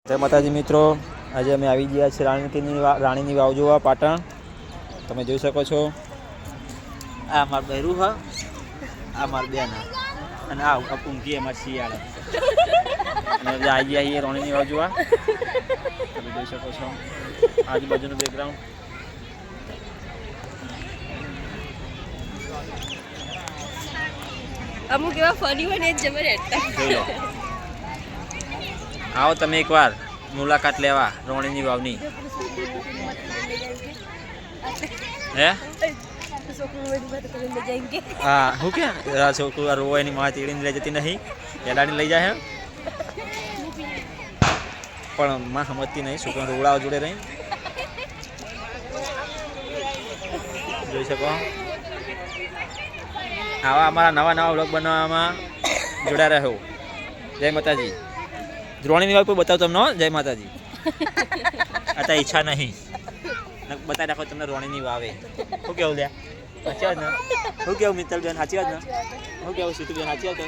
જય માતાજી મિત્રો, આજે અમે આવી ગયા છીએ રાણીની વાવ જોવા પાટણ. તમે જોઈ શકો છો, આ મારું બહેરું હ, આ મારું બેન અને આ ઊંઘી અમારી શિયાળા. અમે આવી ગયા છીએ રાણીની વાવ જોવા. તમે જોઈ શકો છો આજુબાજુનું બેકગ્રાઉન્ડ. અમુક એવા ફની હોય ને જબર હેડતા. જોઈ લો, આવો તમે એકવાર મુલાકાત લેવા રાણીની વાવની. હે હા, શું કે છોકરું રોવા એની માં તેડીને લઈ જતી નહીં, પેલાની લઈ જાય પણ માં સમજતી નહીં. છોકરા રોવડાઓ જોડે રહી જોઈ શકો. આવા અમારા નવા નવા વ્લોગ બનાવવામાં જોડાયા રહ્યો. જય માતાજી. રાણીની વાવ કોઈ બતાવો તમને. જય માતાજી. અત્યારે ઈચ્છા નહીં, બતાવી નાખો તમને રાણીની વાવે. શું કેવું લ્યા? સાચી વાત ને? શું કેવું મિત્તલબેન? સાચી વાત ને? શું કેવું સીતુબેન? સાચી વાત?